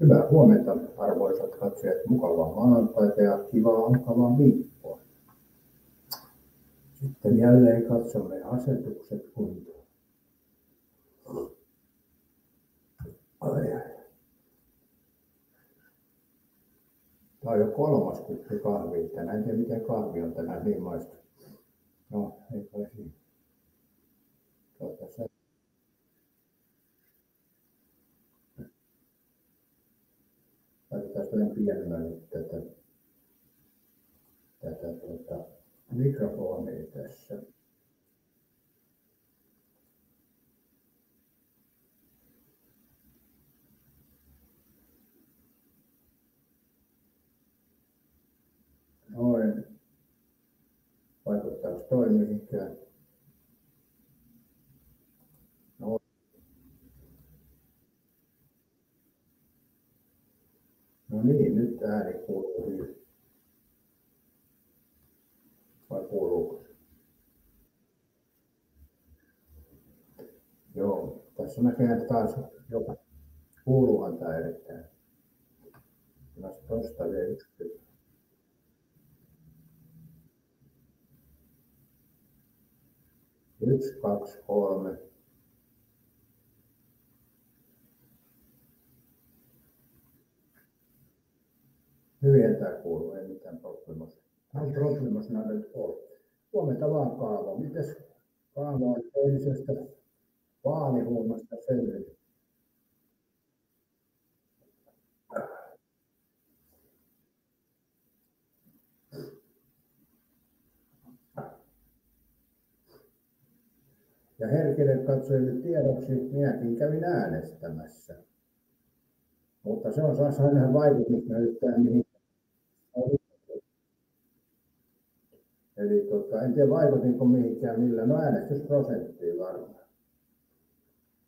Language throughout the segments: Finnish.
Hyvää huomenta, arvoisat katsojat. Mukavaa maanantaita ja kivaa alkavaa viikkoa. Sitten jälleen katsomme asetukset kuntoon. Tämä on jo 3. kuppi kahvia tänään. En tiedä, miten kahvi on tänään niin maistu. No, ei kai siinä. Laitetaan vähän pienemmän tätä mikrofonia tässä. Noin. Vaikuttaako toi mihinkään? No niin, nyt ääni kuuluu hyvin. Vai kuuluuko? Joo, tässä näköjään taas jopa kuuluuhan tämä erittäin. Tuosta vielä yksi. Yksi, 2, 3. Hyvin tämä kuuluu, ei mitään probleemia. On probleemassa näitä nyt ollut. Huomenta vaan Kaavo. Mites Kaavo on eilisestä vaalihuumasta selvitä? Ja herkille katsojille tiedoksi, minäkin kävin äänestämässä. Mutta se on sellainen vaikutus näyttää mihin. Eli en tiedä vaikutinko mihinkään millään. No äänestysprosenttiin varmaan.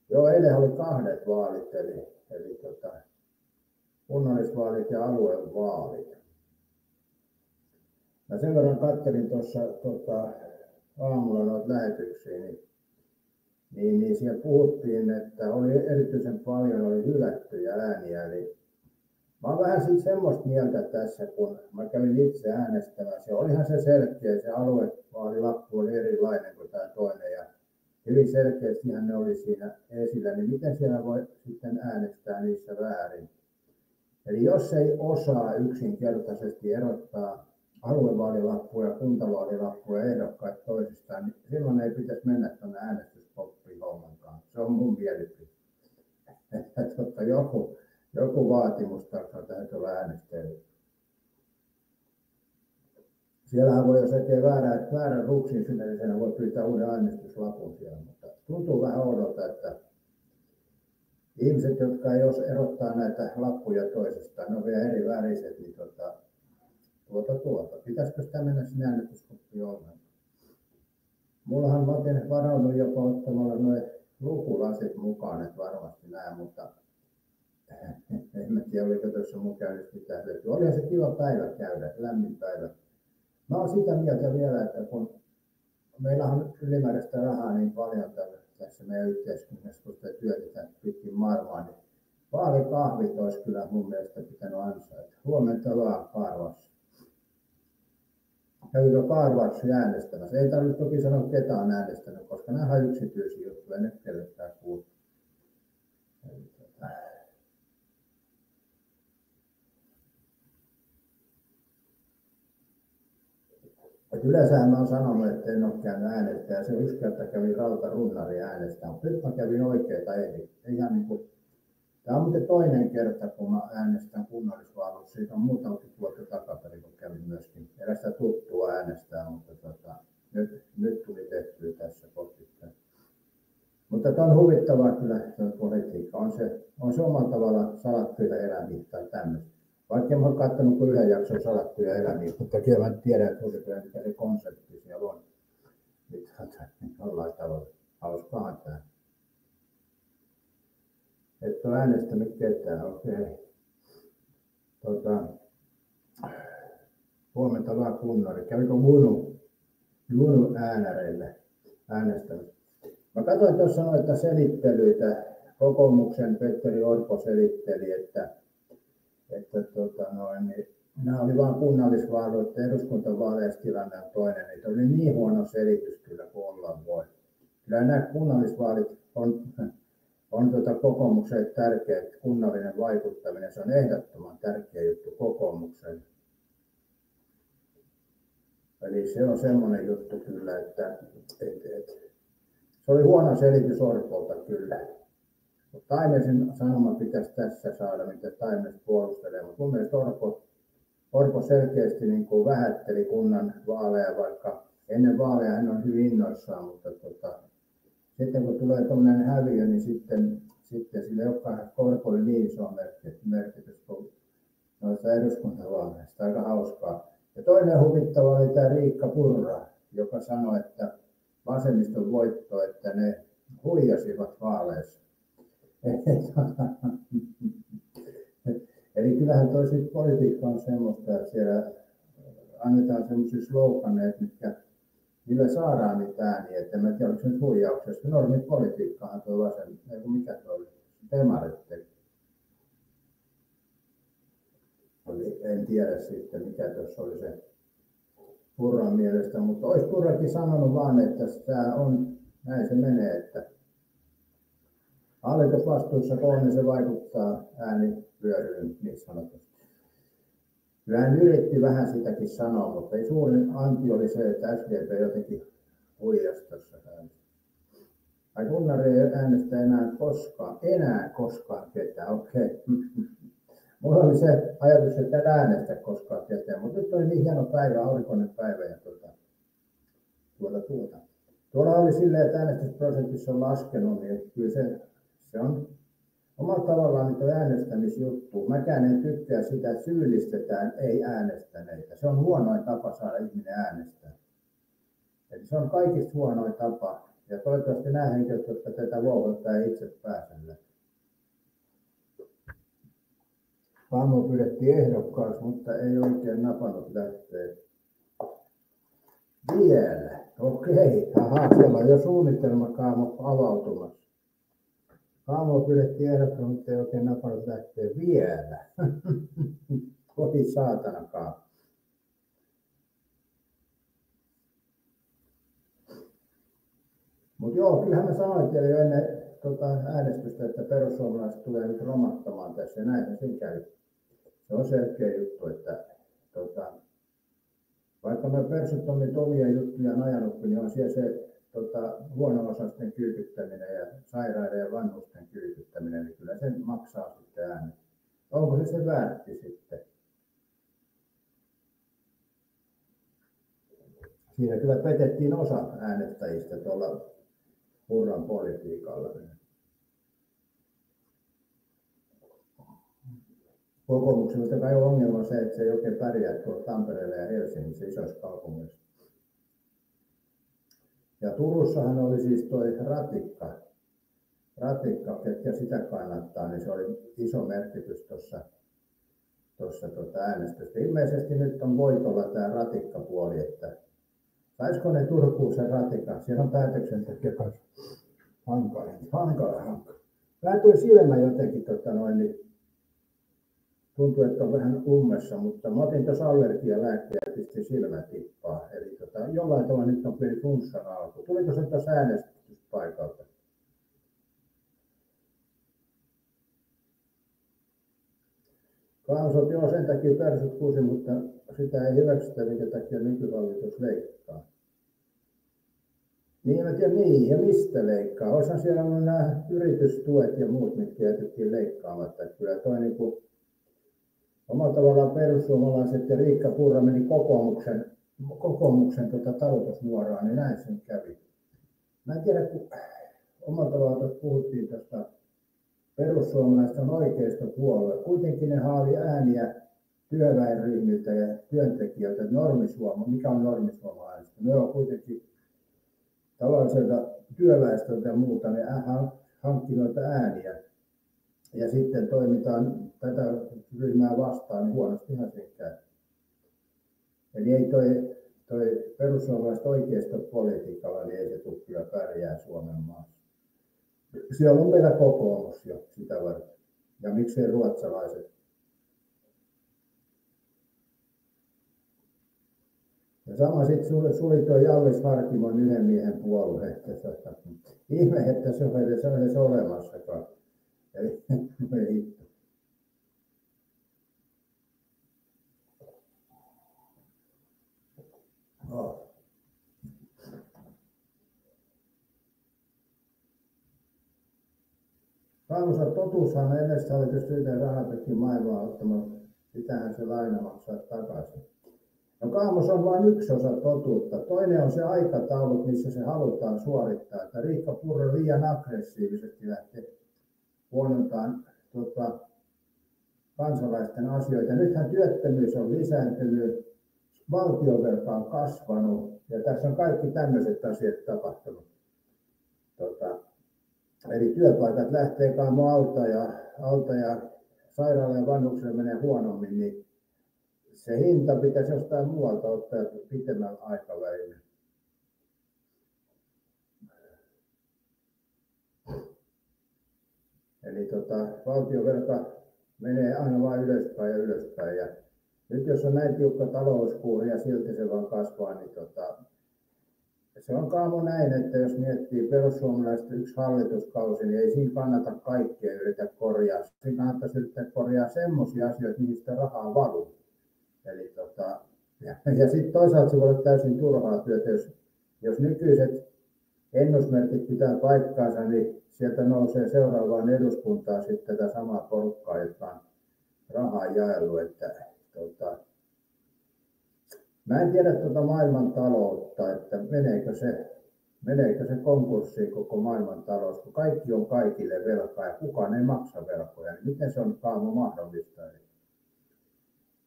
Joo, eilen oli 2 vaalit, eli kunnallisvaalit ja aluevaalit. Mä sen verran katselin tuossa aamulla noita lähetyksiä, niin siellä puhuttiin, että oli erityisen paljon hylättyjä ääniä. Eli mä oon vähän siis semmoista mieltä tässä, kun mä kävin itse äänestämässä. Ja olihan se selkeä, se aluevaalilappu oli erilainen kuin tämä toinen. Ja hyvin selkeästihän ne oli siinä esillä, niin miten siellä voi sitten äänestää niissä väärin? Eli jos ei osaa yksinkertaisesti erottaa aluevaalilappuja ja kuntavaalilappuja ehdokkaita toisistaan, niin silloin ei pitäisi mennä tuonne äänestyskoppiin ollenkaan. Se on mun mielipide. Että joku vaatimus takaa täytyy olla äänestäjille. Siellähän voi, jos tekee väärän ruksin sinne, niin siinä voi pyytää uuden äänestyslapun siellä. Mutta tuntuu vähän oudolta, että ihmiset, jotka ei osaa erottaa näitä lappuja toisistaan, ne on vielä eri väriset, niin pitäisikö sitä mennä sinne äänestyskoppiin ollenkaan? Mullahan mä olen varannut jopa ottamalla noin lukulasit mukaan, että varmasti näen, mutta en tiedä, oliko tuossa mun käynnissä mitään hyötyä. Olihan se kiva päivä käydä, lämmin päivä. Mä oon sitä mieltä vielä, että kun meillä on ylimääräistä rahaa niin paljon tässä meidän yhteiskunnassa, kun sitä työtetään pitkin maailmaa, niin vaalikahvit olisi kyllä mun mielestä pitänyt ansaita. Huomenta vaan Kaarvassa. Kävikö Kaarvassa äänestämässä? Ei tarvitse toki sanoa, ketä on äänestänyt, koska nämä on yksityisiä juttuja, ne kellekään kuuluu. Yleensä mä oon sanonut, että en ole käynyt äänestämään. Se yksi kerta kävi Rautarunnari äänestämään, mutta nyt mä kävin oikeita ihan niin kuin. Tämä on muuten toinen kerta, kun mä äänestän kunnallisvaaleissa. Siitä on muutakin vuotta takaperin, kun kävin myöskin erästä tuttua äänestää, mutta nyt tuli tehtyä tässä posittain. Mutta tämä on huvittavaa kyllä, tuo politiikka. On se omalla tavalla salattuja elämiä tai tämmöistä. Vaikka en ole katsonut kuin yhden jakson salattuja elämiä, mutta kyllä mä tiedän, että mikä se konsepti siellä on. Nyt jollain tavalla hauskaahan tämä. Et ole äänestänyt ketään, okei. Huomenta vaan kunnari. Kävikö Gunu äänäreille äänestänyt? Mä katsoin tuossa noita selittelyitä. Kokoomuksen Petteri Orpo selitteli, että niin nämä oli vain kunnallisvaalit, että eduskuntavaaleissa tilanne on toinen. Niitä oli niin huono selitys kyllä kuin olla voi. Kyllä nämä kunnallisvaalit on kokoomukselle tärkeä, että kunnallinen vaikuttaminen, se on ehdottoman tärkeä juttu kokoomukselle. Eli se on semmoinen juttu kyllä, että se oli huono selitys Orpolta kyllä. Taimesin sanoma pitäisi tässä saada, mitä Taimes puolustelee, mutta mun mielestä Orpo selkeästi niin kuin vähätteli kunnan vaaleja, vaikka ennen vaaleja hän on hyvin innoissaan, mutta sitten kun tulee tuollainen häviö, niin sitten sillä ei olekaan Orpolle niin iso merkitys kuin noista eduskuntavaaleista. Aika hauskaa. Ja toinen huvittava oli tämä Riikka Purra, joka sanoi, että vasemmiston voitto, että ne huijasivat vaaleissa. Eli kyllähän toi politiikka on semmoista, että siellä annetaan semmoisia sloganeita, millä saadaan niitä ääniä. Et en tiedä, oliko se nyt huijauksesta. Normipolitiikkahan tuo mikä tuo oli? Demarit teki. En tiedä sitten, mikä tuossa oli se Purran mielestä, mutta olisi Purrakin sanonut vaan, että tämä on, näin se menee, että hallitusvastuussa kun se vaikuttaa äänivyöryyn niin sanotusti. Kyllä hän yritti vähän sitäkin sanoa, mutta ei suurin anti oli se, että SDP jotenkin huijasi tuossa äänestä. Ai kunnari ei äänestä enää koskaan ketään, okei. Mulla oli se ajatus, että et äänestä koskaan ketään, mutta nyt oli niin hieno päivä, aurinkoinen päivä ja Tuolla oli silleen, että äänestysprosentissa on laskenut, niin kyllä se on omalla tavallaan niitä äänestämisjuttuja. Mäkään en tykkää sitä, että syyllistetään ei-äänestäneitä. Se on huonoin tapa saada ihminen äänestää. Eli se on kaikista huonoin tapa. Ja toivottavasti nämä henkilöt, jotka tätä luovuttaa, ei itse pääse. Pammo pyydettiin ehdokkaaksi, mutta ei oikein napannut lähteä. Vielä. Okei. Aha, siellä on jo suunnitelmakaamo avautumassa. Pammo pyydettiin ehdokkaaksi, mutta ei oikein napannut lähteä vielä. Oi saatanakaan. Mutta joo, kyllähän mä sanoin teille jo ennen äänestystä, että perussuomalaiset tulee nyt romattamaan tässä ja näin sen käy. Se on selkeä juttu, että vaikka me persut on nyt omia juttuja ajanut, niin on siellä se huono-osaisten kyykyttäminen ja sairaiden ja vanhusten kyykyttäminen, niin kyllä sen maksaa sitten äänet. Onko se väärti sitten? Siinä kyllä petettiin osa äänestäjistä tuolla Purran politiikalla. Kokoomuksella kai on ongelma se, että se ei oikein pärjää tuolla Tampereella ja Helsingissä isoissa kaupungeissa. Ja Turussahan oli siis tuo ratikka, ketkä sitä kannattaa, niin se oli iso merkitys tuossa äänestystä. Ilmeisesti nyt on voitolla tämä ratikkapuoli, että saisiko ne Turkuun sen ratikan? Siellä on päätöksentekijä kanssa hankala. Vähän tuli silmä jotenkin, niin tuntuu, että on vähän ummessa, mutta mä otin tuossa allergialääkkeä ja pistin silmä tippaa. Eli jollain tavalla nyt on pieni flunssan alku. Tuliko se tuossa äänestyspaikalta? Kansot, joo, sen takia persut kuusi, mutta sitä ei hyväksytä, minkä takia nykyhallitus leikkaa. Niin, en tiedä, niin, ja mistä leikkaa? Olisihan siellä ollut nämä yritystuet ja muut, mitkä jätettiin leikkaamatta. Että kyllä toi niin omalla tavallaan perussuomalaiset ja Riikka Purra meni kokoomuksen talutusnuoraan, niin näin sen kävi. Mä en tiedä, kun omalla tavallaan tuossa puhuttiin tuosta perussuomalaisten oikeistopuolue. Kuitenkin ne haali ääniä työväenryhmiltä ja työntekijöiltä. Mikä on normisuomalaista? Ne on kuitenkin tavalliselta työväestöltä ja muuta, ne hankki noita ääniä. Ja sitten toimitaan tätä ryhmää vastaan, niin huonostihan se käy. Eli ei toi perussuomalaiset oikeistopolitiikalla, niin ei se tule kyllä pärjää Suomen maassa. Siellä on meillä kokoomus jo sitä varten. Ja miksei ruotsalaiset. sama sitten suli tuo Jallis Harkimon yhden miehen puolue, että ihme, että se on edes olemassakaan. Eli hitto. No. Kaamossa totuushan edessä oli tietysti yhden rahapekin maailmaa ottamaan, sitähän se laina maksaa takaisin. No Kaamos on vain yksi osa totuutta. Toinen on se aikataulu, missä se halutaan suorittaa. Että Riikka Purra liian aggressiivisesti lähtee huonontaan kansalaisten asioita. Nythän työttömyys on lisääntynyt, valtionvelka on kasvanut ja tässä on kaikki tämmöiset asiat tapahtunut. Eli työpaikat lähtee Kaamo alta ja sairaala ja vanhukselle menee huonommin, niin se hinta pitäisi jostain muualta ottaa pitemmällä aikavälillä. Eli valtionvelka menee aina vain ylöspäin ja ylöspäin. Ja nyt jos on näin tiukka talouskuuri ja silti se vaan kasvaa, niin se on Kaamo näin, että jos miettii perussuomalaisten yksi hallituskausi, niin ei siinä kannata kaikkea yritä korjaa. Siinä kannattaisi yrittää korjaa semmoisia asioita, mihin sitä rahaa valuu. Eli ja sitten toisaalta se voi olla täysin turhaa työtä, jos nykyiset ennusmerkit pitää paikkaansa, niin sieltä nousee seuraavaan eduskuntaan sitten tätä samaa porukkaa, jotka on rahaa jaellut. Mä en tiedä maailman taloutta, että meneekö se konkurssiin koko maailman talous, kun kaikki on kaikille velkaa ja kukaan ei maksa velkoja, niin miten se on Kaamo mahdollista?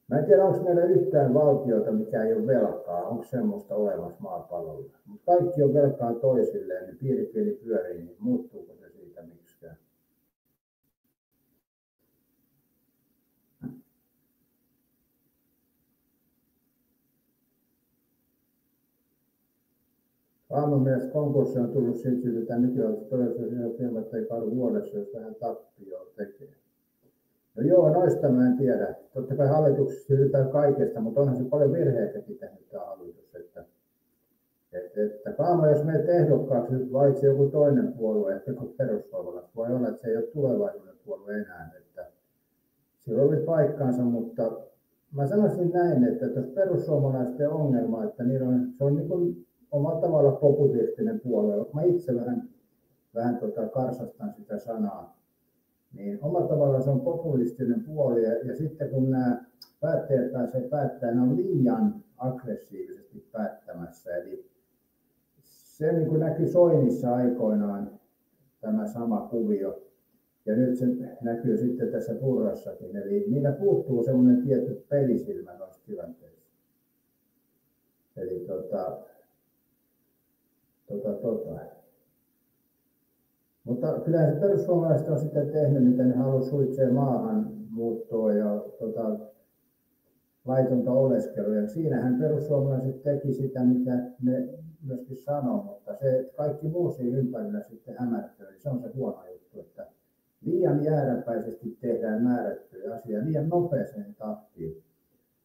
Mä en tiedä, onko meillä yhtään valtiota, mikä ei ole velkaa, onko semmoista olemassa maapallolla. Mutta kaikki on velkaa toisilleen, niin pieni pyörii, niin muuttuuko se siitä miksikään? Kaamon mielestä konkurssi on tullut siitä, että nykyään todellisuudessa firmat ei kaadu vuodessa, jos vähän tappioon tekee. No joo, noista mä en tiedä. Totta kai hallituksessa syytetään kaikesta, mutta onhan se paljon virheitäkin tehnyt tämä hallitus. Että Kaamo, jos menet ehdokkaaksi, nyt valitsi joku toinen puolue, ehkä kuin perussuomalaiset. Voi olla, että se ei ole tulevaisuuden puolue enää. Että sillä oli paikkaansa, mutta mä sanoisin näin, että tuossa perussuomalaisten ongelma, että se on niin kuin omalla tavalla populistinen puolue. Mä itse vähän karsastan sitä sanaa. Niin omalla tavallaan se on populistinen puoli ja sitten kun nämä päättäjät pääsee päättämään, ne on liian aggressiivisesti päättämässä. Eli se niin kuin näkyi Soinissa aikoinaan tämä sama kuvio ja nyt se näkyy sitten tässä Purrassakin. Eli niillä puuttuu semmoinen tietty pelisilmä noissa tilanteissa. Eli Mutta kyllä se perussuomalaiset on sitä tehnyt, mitä ne haluaa suitsee maahanmuuttoa ja laitonta oleskelua. Ja siinähän perussuomalaiset teki sitä, mitä ne myöskin sanoo, mutta se, että kaikki muu siinä ympärillä sitten hämärtyy, niin se on se huono juttu, että liian jääräpäisesti tehdään määrättyjä asioita, liian nopeeseen tahtiin.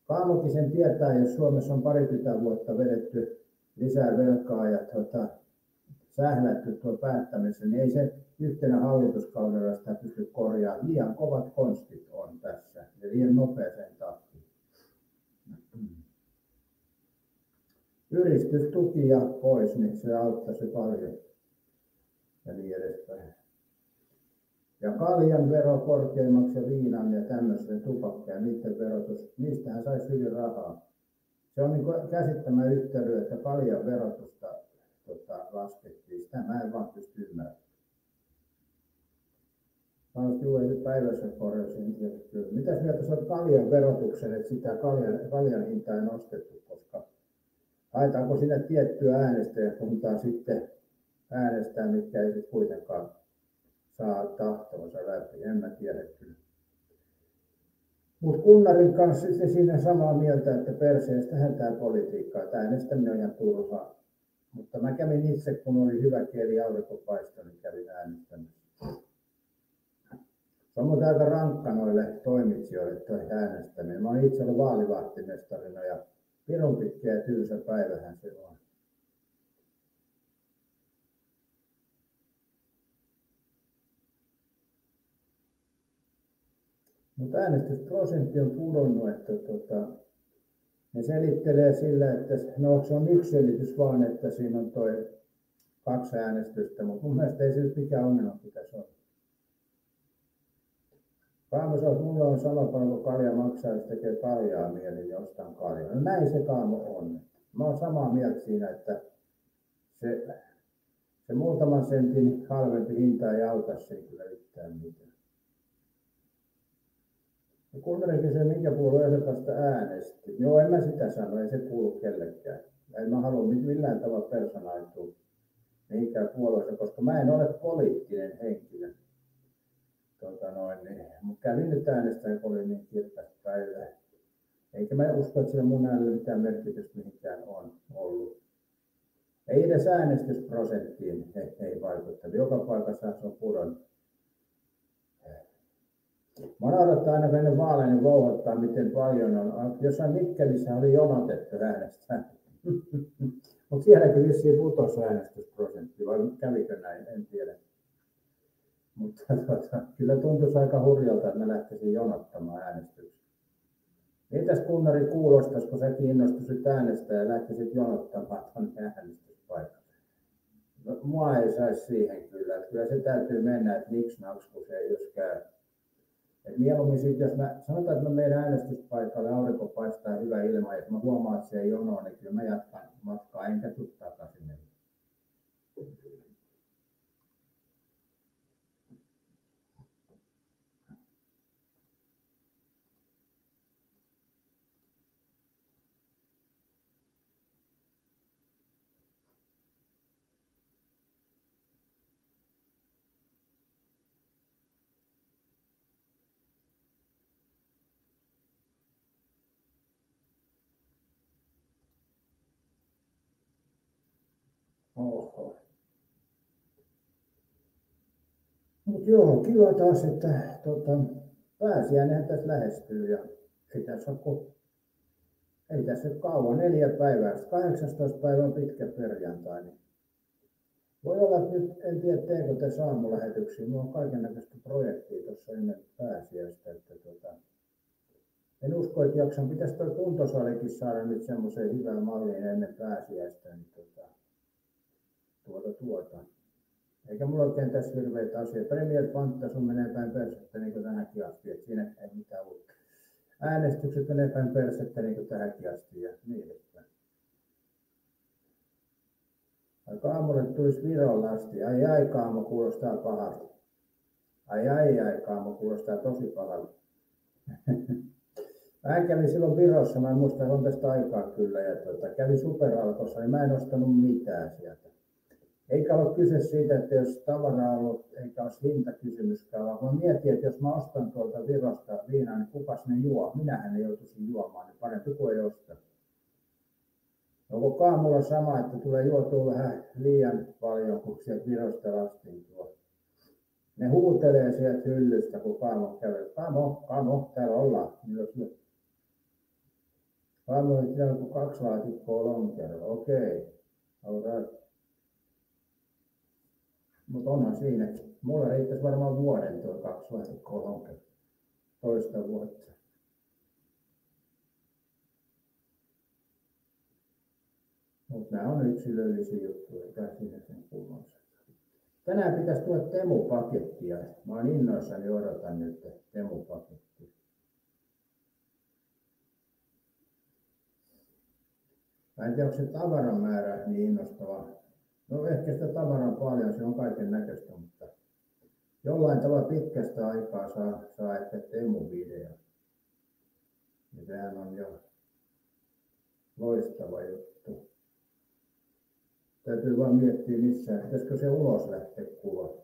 Kaamokin sen tietää, jos Suomessa on 20 vuotta vedetty lisää velkaa ja sählätty tuo päättämisessä, niin ei se yhtenä hallituskaudella sitä pysty korjaamaan. Liian kovat konstit on tässä ja liian nopeeseen tahtiin. Yritystukia pois, niin se auttaisi paljon ja niin edespäin. Ja kaljan vero korkeammaksi ja viinan ja tämmöisen tupakka ja niiden verotus, niistähän saisi hyvin rahaa. Se on niin kuin käsittämään yhtälö, että kaljan verotusta laskettiin. Sitä mä en vaan pysty ymmärtämään. Mä olen juuri päivässä korjasin. Mitäs mieltä sä oot kaljan verotuksen, että sitä kaljan hintaa ei nostettu, koska haetaanko sinne tiettyä äänestäjäkuntaa sitten äänestää, mitkä ei sitten kuitenkaan saa tahtonsa läpi, en mä tiedä kyllä. Mutta Kunnarin kanssa sitten siinä samaa mieltä, että perseestähän tämä politiikka, että äänestäminen on ihan turhaa. Mutta mä kävin itse, kun oli hyvä kieli aurinkopaista, niin kävin äänestämässä. Se on muuten aika rankka noille toimitsijoille toi äänestäminen. Mä olen itse ollut vaalivahtimestarina ja pirun pitkä ja tylsä päivähän se on. Mutta äänestysprosentti on pudonnut, että ne selittelee sillä, että no se on yksi selitys vaan, että siinä on toi 2 äänestystä, mutta mun mielestä ei se nyt mikään ongelma pitäisi olla. Kaamo sanoo, että mulla on sama paljon kuin kalja maksaa, jos tekee kaljaa mieli, niin ostan kaljaa. No näin se Kaamo on. Mä oon samaa mieltä siinä, että se muutaman sentin halvempi hinta ei auta siinä kyllä yhtään mitään. Ja kuuntele kysyä, minkä puolueen ehdokasta äänesti. Joo, en mä sitä sano, ei se kuulu kellekään. En mä halua millään tavalla personaalitua mihinkään puolueeseen, koska mä en ole poliittinen henkilö. Mutta kävin nyt äänestäen, kun oli niin kirkas päivä. Eikä mä usko, että sillä mun äänellä mitään merkitystä mihinkään on ollut. Ei edes äänestysprosenttiin ei vaikuttanut. Joka paikassa se on pudonnut. Mä odottaa aina ennen vaaleja niin vouhottaa, miten paljon on. Jossain Mikkelissä oli jonotettu äänestää. Mutta sielläkin vissiin putosi äänestysprosentti, vai kävikö näin, en tiedä. Mutta kyllä tuntuisi aika hurjalta, että mä lähtisin jonottamaan äänestyksiä. Mitäs Kunnari kuulostaisi, kun sä kiinnostuisit äänestää ja lähtisit jonottamaan tuonne äänestyspaikalle? No, mua ei saisi siihen kyllä. Että kyllä se täytyy mennä, että niks-naks, kun se ei jos käy. Et mieluummin sitten, jos sanotaan, että mä menen äänestyspaikalle, aurinko paistaa hyvä ilma, ja jos mä huomaan, että se ei jonoa, niin kyllä mä jatkan matkaa, enkä tule takaisin. Oho. Mut joo, kiva taas, että pääsiäinenhän tässä lähestyy ja ei tässä ole kauan, 4 päivää, 18 päivä on pitkä perjantai. Niin voi olla, että nyt en tiedä teekö tässä aamulähetyksiä, minulla on kaikennäköistä projektia tuossa ennen pääsiäistä, että en usko, että jaksan. Pitäisi tuo kuntosalikin saada nyt semmoiseen hyvään malliin ennen pääsiäistä, niin eikä mulla oikein tässä hirveitä asioita. Premier Fantas on menee päin persettä niin kuin tähänkin asti, että siinä ei mitään uutta. Äänestykset menee päin persettä niin kuin tähänkin asti ja niin edespäin. Kaamolle tulisi Viron lasti. Ai Kaamo kuulostaa pahalta. Ai Kaamo kuulostaa tosi pahalta. Mä kävin silloin Virossa, mä en muista, on tästä aikaa kyllä, ja kävin Superalkossa, niin mä en ostanut mitään sieltä. Eikä ole kyse siitä, että jos tavaraa on ollut, eikä olisi hintakysymyskään, vaan mä mietin, että jos mä ostan tuolta Virosta viinaa, niin kukas ne juo? Minähän ne joutuisin juomaan, niin parempi kuin ei osta. Onko Kaamulla sama, että tulee juotua vähän liian paljon, kun sieltä Virosta lastiin tuo? Ne huutelee sieltä hyllystä, kun Kaamo käy. Kaamo, täällä ollaan. Kaamo oli siellä kuin 2 laatikkoa lonkeroa. Okei. Alright. Mutta onhan siinäkin. Mulla riittäisi varmaan vuoden tuo 2 laatikkoa lonkeroa. Toista vuotta. Mutta nämä on yksilöllisiä juttuja, eikä siinä sen kuulonsa. Tänään pitäisi tuoda Temu-pakettia. Mä oon innoissani, odotan nyt Temu-pakettia. Mä en tiedä, onko se tavaran määrä niin innostava. No ehkä sitä tavaraa paljon, se on kaiken näköistä, mutta jollain tavalla pitkästä aikaa saa ehkä Temu-video. Ja sehän on jo loistava juttu. Täytyy vaan miettiä missään, pitäisikö se ulos lähteä kuva.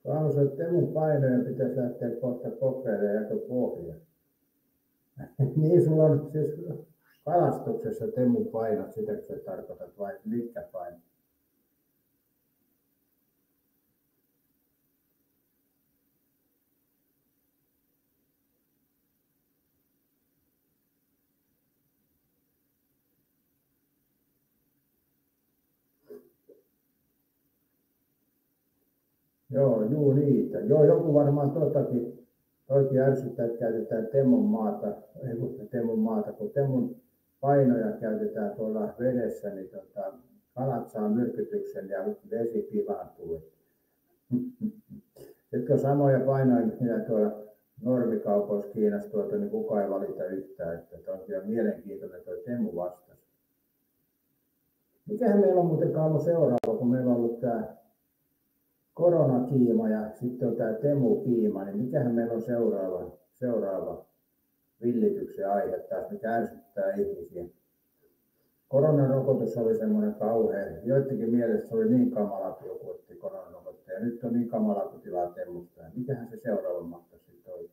Kaamo, että Temun painoja pitäisi lähteä kohta kokeilemaan jako pohja. Niin sulla on siis kalastuksessa Temun painot, sitäkö sä tarkoitat vai mitkä painot? Joo, juu niitä. Joo, joku varmaan toikin ärsyttää, että käytetään Temun maata, kun Temun painoja käytetään tuolla vedessä, niin kalat saa myrkytyksen ja vesi pilaantuu. Sitten kun samoja painoja, mitä tuolla normikaupoissa Kiinassa tuolta, niin kukaan ei valita yhtään, että toki on mielenkiintoinen tuo Temu vastaus. Mikähän meillä on muuten ollut seuraava, kun meillä on ollut tämä koronakiima ja sitten on tämä Temu-kiima, niin mikähän meillä on seuraava villityksen aihe taas, mikä ärsyttää ihmisiä. Koronarokotus oli semmoinen kauhea. Joidenkin mielestä se oli niin kamala, kun joku otti koronarokotteen. Ja nyt on niin kamala, kun tilaa Temusta. Mikähän se seuraava mahtaisi sitten olla?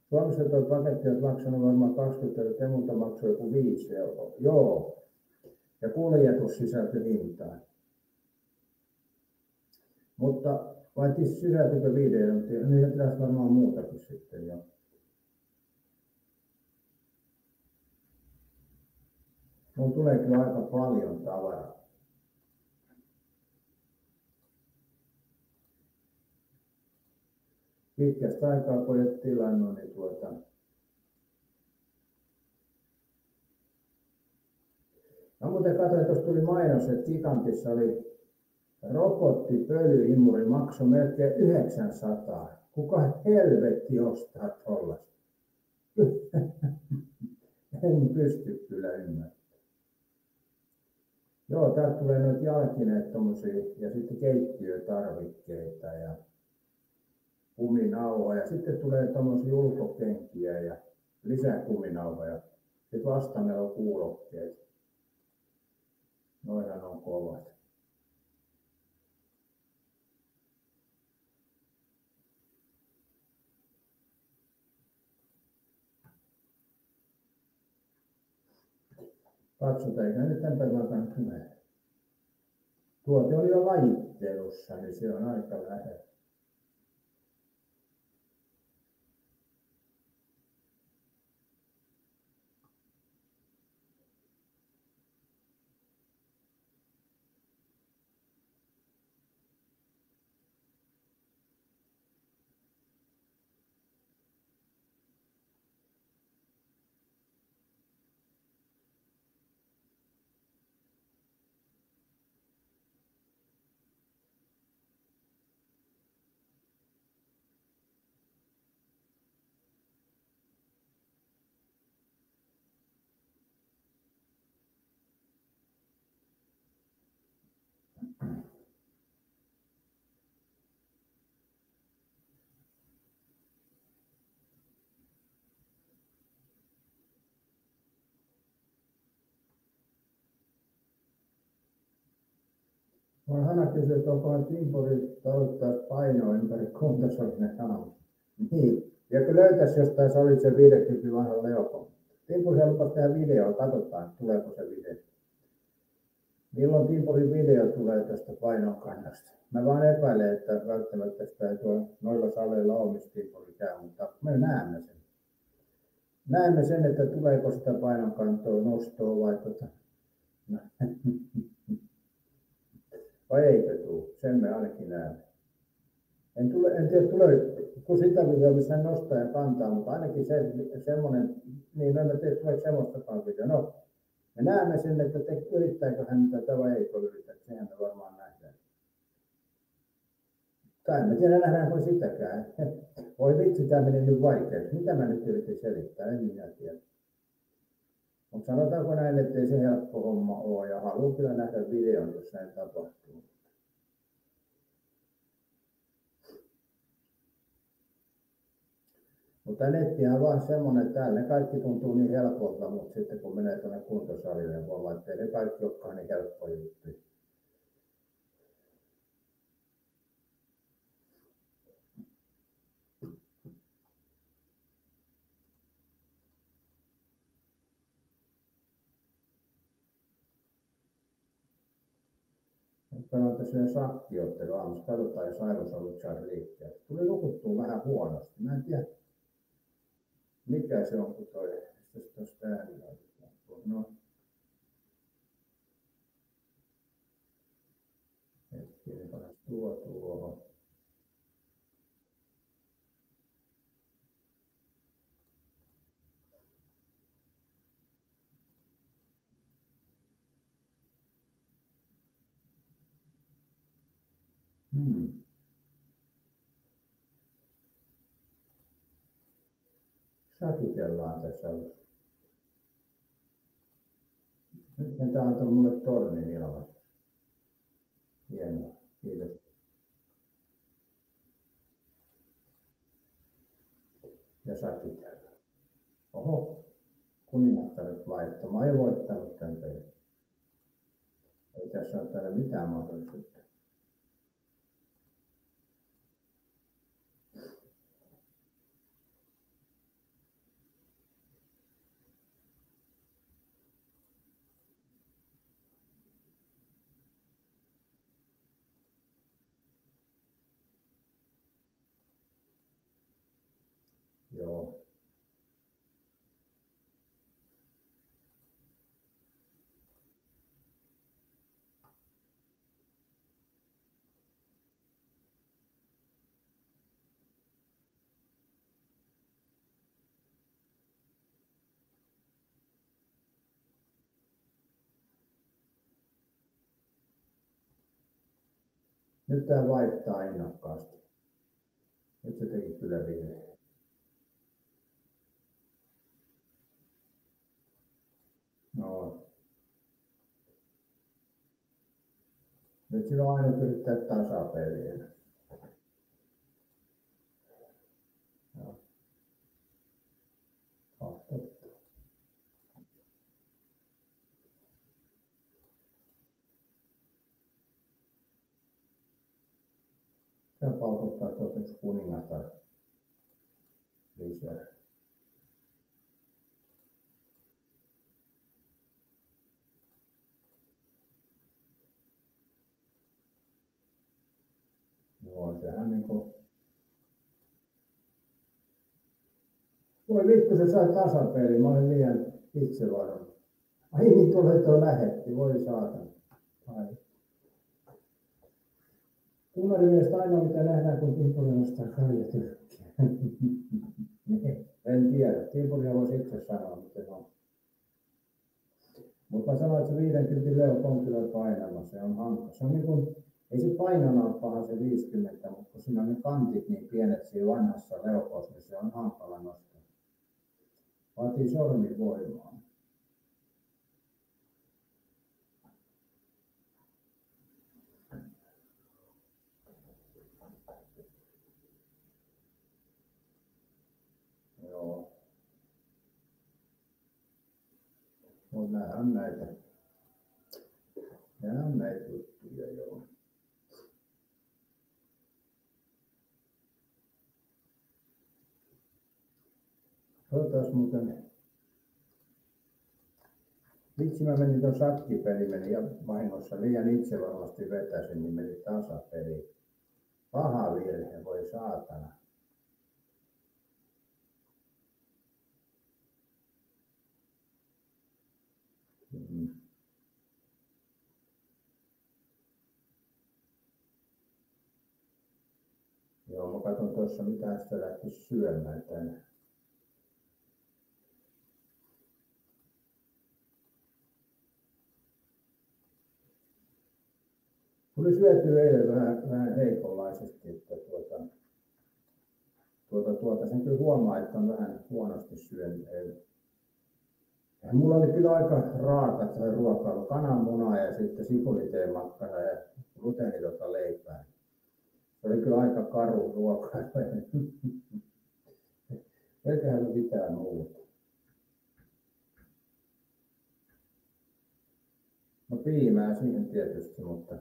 Suomessa tuo paketti on maksanut varmaan 20 €, Temulta maksoi joku 5 €. Joo. Ja kuljetus sisältyi hintaan. Mutta vai sisältyykö 5 €? Niin pitäisi varmaan muutakin sitten jo. Mun tulee kyllä aika paljon tavaraa. Pitkästä aikaa kun et tilannut, niin No muuten katsoin, tuossa tuli mainos, että Gigantissa oli robottipölyimuri, maksoi melkein 900. Kuka helvetti ostaa tollasta? En pysty kyllä ymmärtämään. Joo, täältä tulee noita jalkineet tommosia ja sitten keittiötarvikkeita ja kuminauhoja. Sitten tulee tommosia ulkokenkiä ja lisää kuminauhoja. Sitten vastaanella on kuulokkeet. Noihan on kovat. Katsotaan, eikä nyt tämän päivän tulee. Tuote oli jo lajittelussa, niin se on aika lähellä. Hanna kysyi, että onkohan timpuri taluttaa painoa ympäri kuntosalinen aamu. Niin, ja kun löytäisi jostain salit sen 50 vanhan Leopon. Timpuri haluaa tehdä videoa, katsotaan tuleeko se video. Milloin Timpurin video tulee tästä painokannasta? Mä vaan epäilen, että välttämättä sitä ei tuolla noilla saleilla ole, missä Timpuri käy, mutta me näemme sen. Näemme sen, että tuleeko sitä painonkantoa nostoa vai vai eikö tule? Sen me ainakin näemme. En tiedä, kun sitä videoa, missä hän nostaa ja kantaa, mutta ainakin semmoinen, niin en tiedä, tuleeko semmoistakaan video. No, me näemme sen, että yrittääkö hän tätä vai eikö yritä. Sehän me varmaan nähdään. Tai en tiedä, nähdäänkö sitäkään. Voi vitsi, tämä meni nyt vaikeaksi. Mitä mä nyt yritin selittää? En minä tiedä. Mutta sanotaanko näin, ettei se helppo homma ole ja haluan kyllä nähdä videon, jos näin tapahtuu. Mutta nettihän on vaan semmoinen, että täällä ne kaikki tuntuu niin helpolta, mutta sitten kun menee tuonne kuntosalille, niin voi että ei ne kaikki olekaan niin helppoja juttuja. Pelataan tässä sakkiottelu aamussa. Katsotaan, jos aivosolut saisi liikkeelle. Tuli nukuttua vähän huonosti. Mä en tiedä, mikä se on, kun toi tuosta ääni. No. Hetkinen, panas tuohon. Sakitellaan tässä alussa. Nyt tämä antoi mulle tornin ilmassa. Hienoa, kiitos. Ja sakitellaan. Oho, kuningattaret laittoi. Mä en voittanut tämän pelin. Ei tässä ole täällä mitään mahdollisuutta. Joo. Nyt tää vaihtaa innokkaasti. Nyt se teki kyllä virheen. No. Nyt sillä on aina yrittää tasapeliä. No. Totta. Se paukuttaa tuota kuningatar lisää. Joo, sehän niinku... Voi vittu, se sai tasapeli. Mä olin liian itsevarma. Ai niin, tuo lähetti. Voi saatana. Ai. Kunnarimies ainoa mitä nähdään, kun Timpuri nostaa kaljatyrkkiä. En tiedä. Timpuria voisi itse sanoa, miten on. Mutta mä sanoin, että se 50 Leo Kontilla painama, se on hankala. Se on niin kuin, ei se painona ole paha se 50, mutta kun siinä on ne kantit niin pienet siinä vanhassa leukossa, niin se on hankala nostaa. Vaatii sormivoimaa. Joo. Mutta nämä on näitä. Nämä on näitä juttuja, joo. Toivottavasti muuten. Vitsi mä menin tuon sakkipeli, meni ja vahingossa liian itse varmasti vetäsin, niin meni tasapeli. Paha virhe, voi saatana. Joo, mä katson tuossa mitä sitä lähtisi syömään tänne. Tuli syötyä eilen vähän heikonlaisesti, että sen kyllä huomaa, että on vähän huonosti syönyt eilen. Ja mulla oli kyllä aika raakat ruokailu, kananmunaa ja sitten sipuliteen makkara ja gluteenitonta leipää. Se oli kyllä aika karu ruokailu. Eiköhän ole mitään muuta. No piimää siihen tietysti, mutta...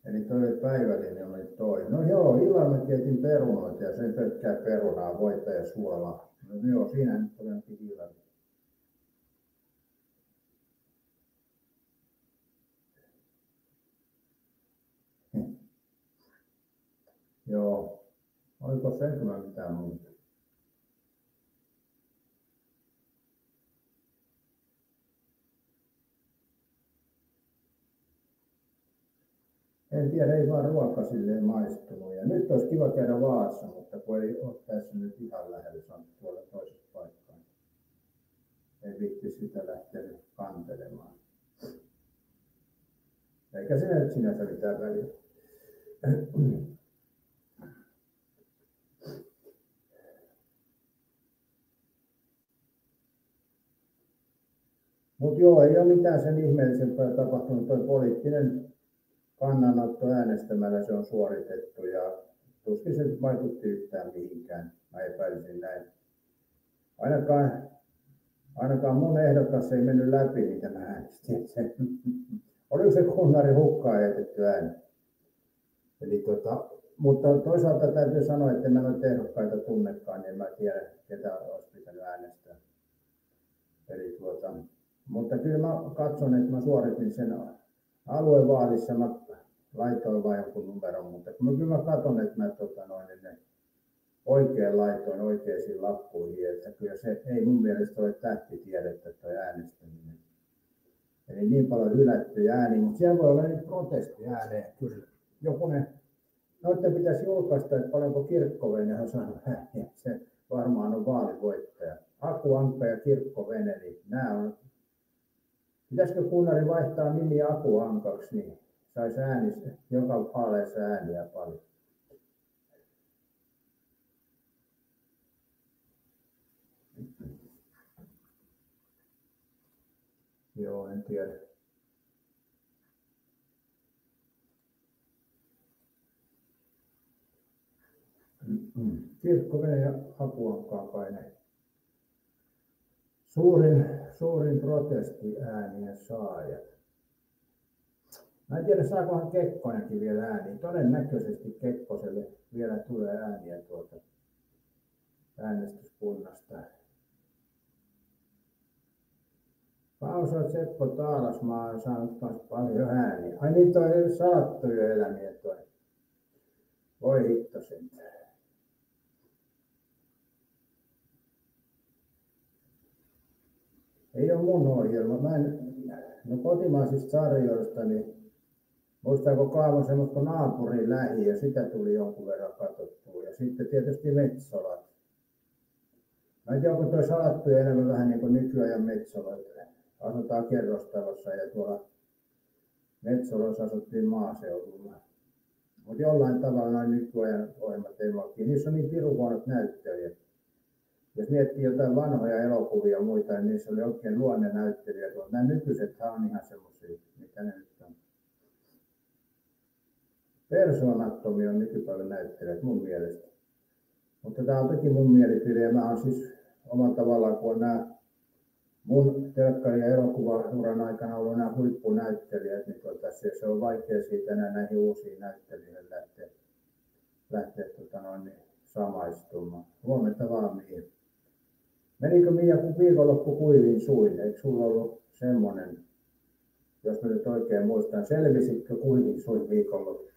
Eli toi päivällinen oli toi. No joo, illalla mä keitin perunoita ja sen pelkkää perunaa, voita ja suolaa. No joo, siinä nyt oli ainakin illalla. Joo. Oliko se kyllä mitään muuta? En tiedä, ei vaan ruoka silleen maistunut. Ja nyt olisi kiva käydä Vaassa, mutta kun ei ole tässä nyt ihan lähellä, se on tuolla toisessa paikkaa. Ei viitti sitä lähtenyt kantelemaan. Eikä se nyt sinänsä mitään väliä. Mutta joo, ei ole mitään sen ihmeellisempää tapahtunut. Tuo poliittinen kannanotto äänestämällä se on suoritettu ja tuskin se vaikutti yhtään mihinkään. Mä epäilisin näin. Ainakaan mun ehdokas ei mennyt läpi, mitä mä äänestin. Oliko se kunnari hukkaan jätetty ääni? Eli mutta toisaalta täytyy sanoa, että en mä noita ehdokkaita tunnekaan, niin en mä tiedä, ketä olisi pitänyt äänestää. Eli mutta kyllä mä katson, että mä suoritin sen aluevaalissa, mä laitoin vain jonkun numeron, mutta kyllä mä katson, että mä ne oikein laitoin oikeisiin lappuihin, että kyllä se ei mun mielestä ole tähtitiedettä tuo äänestäminen. Eli niin paljon hylättyjä ääniä, mutta siellä voi olla niitä protestiäänejä kyllä. Noiden pitäisi julkaista, että paljonko Kirkkovene on saanut ääniä. Se varmaan on vaalivoittaja. Aku Ankka ja Kirkkovene, niin nämä on. Pitäisikö kunnari vaihtaa nimi Aku Ankaksi, niin saisi äänissä, joka vaaleissa ääniä paljon. Joo, en tiedä. Kirkkovene ja Aku Ankka kai ne. Suurin protestiäänien saajat. Mä en tiedä, saakohan Kekkonenkin vielä ääniä. Todennäköisesti Kekkoselle vielä tulee ääniä tuolta äänestyskunnasta. Pausa Seppo Taalasmaa on saanut myös paljon ääniä. Ai niin, toi salattuja elämiä toi. Voi hitto sentään. Ei ole mun ohjelma. Kotimaisista sarjoista, niin muistaako Kaavon semmoista naapurin lähi ja sitä tuli jonkun verran katsottua. Ja sitten tietysti Metsolat. Mä en tiedä, onko toi salattuja elämä vähän niin kuin nykyajan Metsolat. Asutaan kerrostalossa ja tuolla Metsoloissa asuttiin maaseudulla. Mutta jollain tavalla noin nykyajan ohjelmat ei valkki. Niissä on niin pirun huonot näyttelijät. Jos miettii jotain vanhoja elokuvia ja muita, niin niissä oli oikein luonnenäyttelijät. Nämä nykyisethän on ihan semmoisia, mitä ne nyt on. Persoonattomia on nykypäivän näyttelijät mun mielestä. Mutta tämä on toki mun mielipide ja mä oon siis omalla tavallaan, kun on nämä mun telkkari- ja elokuvauran aikana ollut nämä huippunäyttelijät, niin se on vaikea siitä enää näihin uusiin näyttelijöihin lähteä samaistumaan. Huomenta vaan, Mia. Menikö Mia viikonloppu kuivin suin? Eikö sulla ollut semmoinen, jos mä nyt oikein muistan, selvisitkö kuivin suin viikonloppu?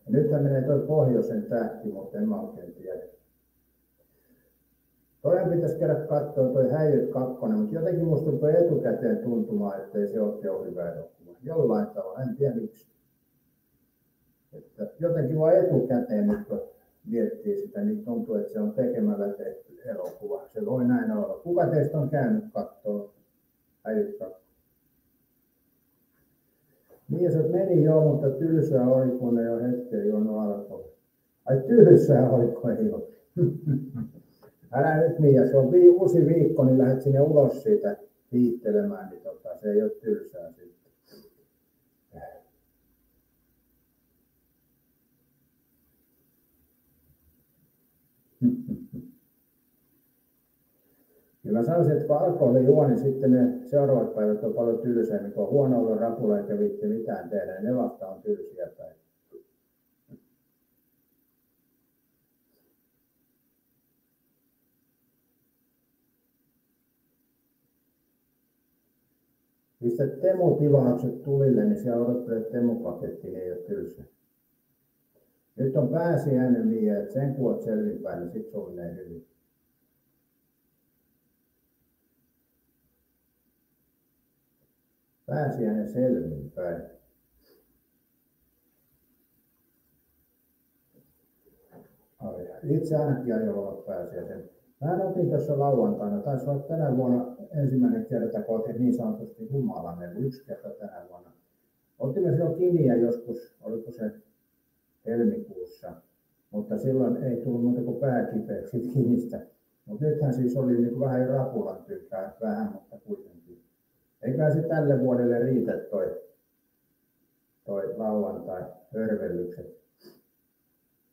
Nythän menee toi pohjoisen tähti, mutta en mä oikein tiedä. Toinen pitäisi käydä katsoa toi Häijyt 2, mutta jotenkin musta rupeaa etukäteen tuntumaan, ettei se ole hyvä elokuva. Jollain tavalla, en tiedä miksi. Että jotenkin vaan etukäteen nyt kun miettii sitä, niin tuntuu, että se on tekemällä tehty elokuva. Se voi näin olla. Kuka teistä on käynyt katsoa Häijyt 2? Niin se meni joo, mutta tylsää oli, kun ei ole hetken juonut alkoa. Ai tylsää oli, kun ei ole. Älä nyt Mia, se on uusi viikko, niin lähdet sinne ulos siitä viittelemään, niin se ei ole tylsää sitten. Kyllä mä sanoisin, että kun alkoholi juo, niin sitten ne seuraavat päivät on paljon tylsää, niin kun on huono olla rapulla eikä viitti mitään tehdä, niin ne vasta on tylsiä päivä. Pistä Temu-tilaukset tulille, niin siellä odottelee Temu-paketti, niin ei ole tylsä. Nyt on pääsiäinen niin, että sen kun oot selvinpäin, niin sit se menee hyvin. Pääsiäinen selvinpäin. Itse ainakin aion olla pääsiäisen. Mä otin tuossa lauantaina, taisi olla tänä vuonna ensimmäinen kerta, kun otin niin sanotusti humalainen, yksi kerta tänä vuonna. Otimme silloin kiniä joskus, oliko se helmikuussa, mutta silloin ei tullut muuta kuin pääkipeäksi kinistä. Mutta nythän siis oli niin vähän rapulan tykkää, vähän, mutta kuitenkin. Eiköhän se tälle vuodelle riitä toi lauantai örvellykset.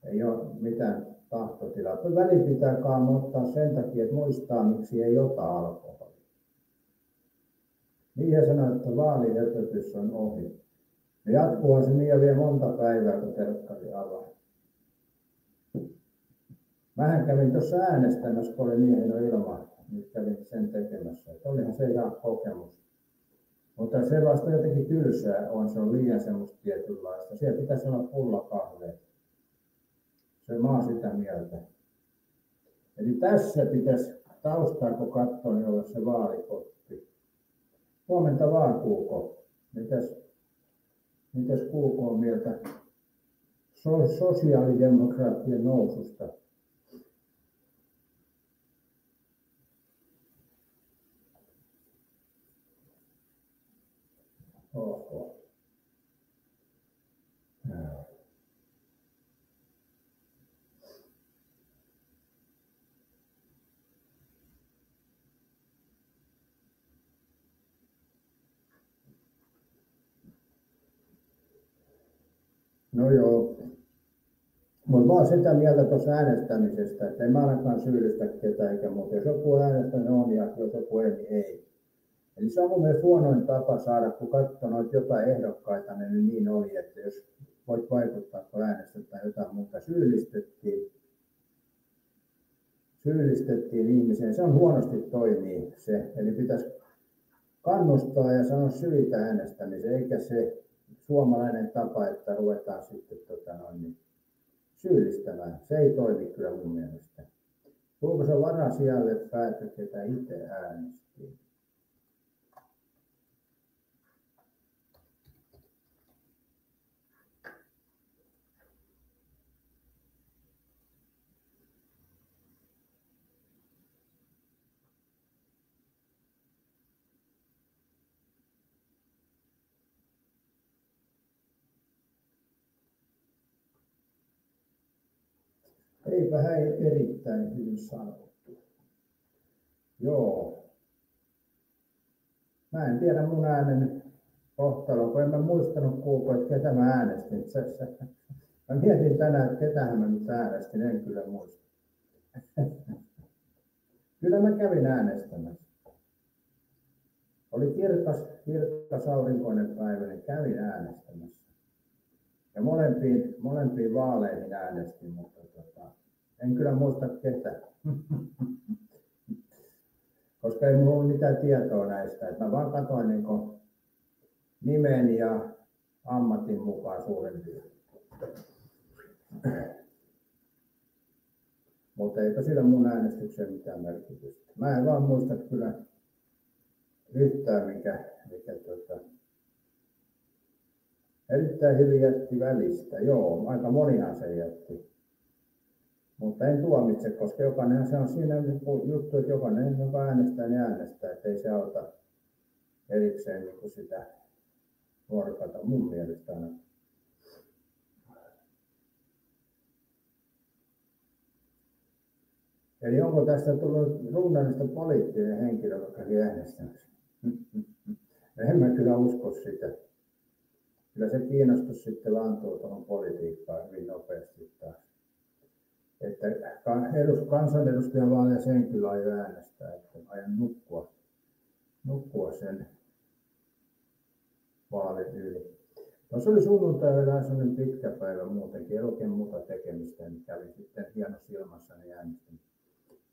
Ei ole mitään tahtotilaa. Väli pitää ottaa sen takia, että muistaa, miksi ei ota alkoholia. Niin sanoo, että vaalihöpötys on ohi. Ja jatkuuhan se niin ja vielä monta päivää, kun telkkari avaa. Mähän kävin tuossa äänestämässä, kun oli niin hieno ilma. Nyt kävin sen tekemässä. Että olihan se ihan kokemus. Mutta se vasta jotenkin tylsää on, se on liian semmoista tietynlaista. Siellä pitäisi olla pullakahveja. Mä oon sitä mieltä. Eli tässä pitäisi taustaa, kun katsoo, niin olla se vaalipotti. Huomenta vaan, Kuuko. Mitäs Kuuko on mieltä sosiaalidemokraattien noususta? Oho. No joo. Mutta mä oon sitä mieltä tuossa äänestämisestä, että en mä ainakaan syyllistä ketään eikä muuta. Jos joku äänestää, niin on, ja jos joku ei, niin ei. Eli se on mun mielestä huonoin tapa saada, kun katsoo noita jotain ehdokkaita, niin oli, että jos voit vaikuttaa, kun äänestetään jotain muuta, syyllistettiin ihmiseen. Se on huonosti toimii se, eli pitäisi kannustaa ja sanoa syitä äänestämiseen, eikä se suomalainen tapa, että ruvetaan sitten syyllistämään. Se ei toimi kyllä mun mielestä. Kuinka se varasijalle päätö, ketä itse äänestiin? Eipä erittäin hyvin sanottu. Joo. Mä en tiedä mun äänen kohtalo, kun en mä muistanut Kuuko, että ketä mä äänestin. Mä mietin tänään, että ketähän mä nyt äänestin, en kyllä muista. Kyllä mä kävin äänestämässä. Oli kirkas aurinkoinen päivä, niin kävin äänestämässä. Ja molempiin vaaleihin äänestin, mutta en kyllä muista ketä. Koska ei mulla ollut mitään tietoa näistä. Mä vaan katsoin niin nimen ja ammatin mukaan suurin piirtein. Mutta eipä sillä mun äänestykseen mitään merkitystä. Mä en vaan muista kyllä yhtään, mikä erittäin hyvin jätti välistä. Joo, aika monihan se jätti. Mutta en tuomitse, koska jokainen se on siinä juttu, että jokainen, joka äänestää, niin äänestää. Että ei se auta erikseen niin sitä vuorokata mun mielestä aina. Eli onko tästä tullut runnallista poliittinen henkilö, joka kävi äänestämässä? En mä kyllä usko sitä. Kyllä se kiinnostus sitten laantuu tuohon politiikkaan hyvin nopeasti taas. Että kansanedustajan vaaleja sen kyllä aion äänestää, että aion nukkua sen vaalin yli. No se oli sunnuntai vähän sellainen pitkä päivä muutenkin, ei oikein muuta tekemistä, niin kävin sitten hienossa ilmassa niin äänestin.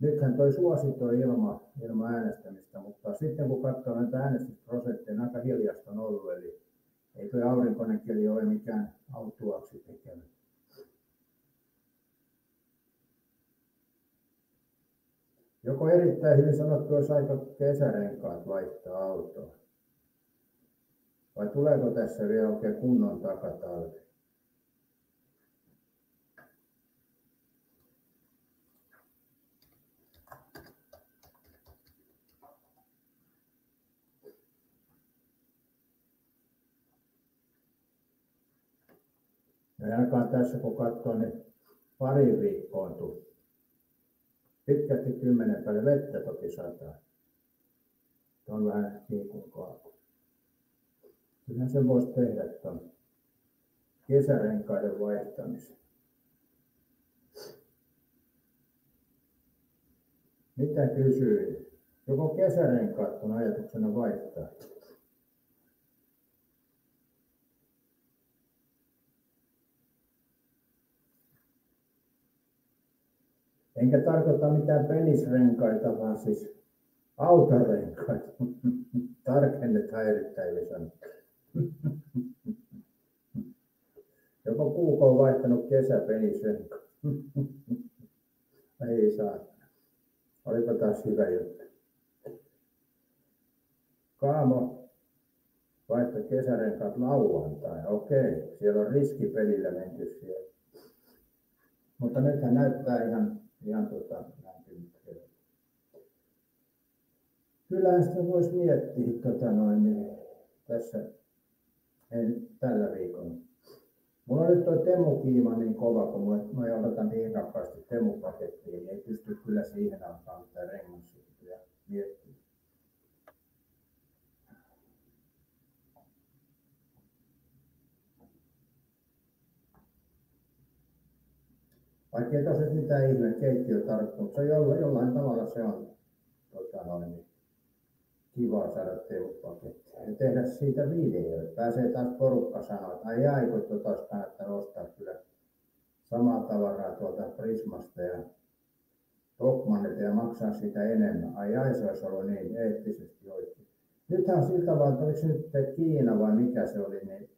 nythän toi suositoi ilman äänestämistä, mutta sitten kun katsoo näitä äänestysprosentteja, niin aika hiljasta on ollut, eli ei tuo aurinkoinen keli ole mikään autuaaksi tekevä. Joko erittäin hyvin sanottu, olisi aika kesärenkaat vaihtaa autoa. Vai tuleeko tässä vielä oikein kunnon takatalvi? Ja ainakaan tässä kun katsoo, niin pari viikkoon tuli pitkästi 10 päälle vettä toki sataa. On vähän kiikun kaakku. Kyllä se voisi tehdä tuon kesärenkaiden vaihtamisen. Mitä kysyin? Joko kesärenkaat on ajatuksena vaihtaa? Enkä tarkoita mitään penisrenkaita, vaan siis autorenkaita. Tarkennetaan erittäin sanoa. Joko Kuuko on vaihtanut kesäpenisrenkaat? Ei saa. Olipa taas hyvä juttu. Kaamo vaihtoi kesärenkaat lauantaina. Okei, siellä on riskipelillä menty siellä. Mutta nythän näyttää ihan lämpimältä. Kyllähän sitä voisi miettiä niin tässä tällä viikolla. Mulla on nyt tuo Temu-kiima niin kova, kun mä odotan niin rakkaasti Temu-pakettiin, niin ei pysty kyllä siihen alkaa mitään rengasjuttuja miettiä. Vaikka ei tosiaan mitään ihmeen keittiö tarttuu, mutta jollain tavalla se on kiva saada Temu-pakettia ja tehdä siitä videoita. Pääsee taas porukka sanoa, että ai kun olisi kannattanut ostaa kyllä samaa tavaraa tuolta Prismasta ja Tokmannilta ja maksaa sitä enemmän. Ai se olisi ollut niin eettisesti oikein. Nythän on sillä tavalla, että oliko se nyt Kiina vai mikä se oli, niin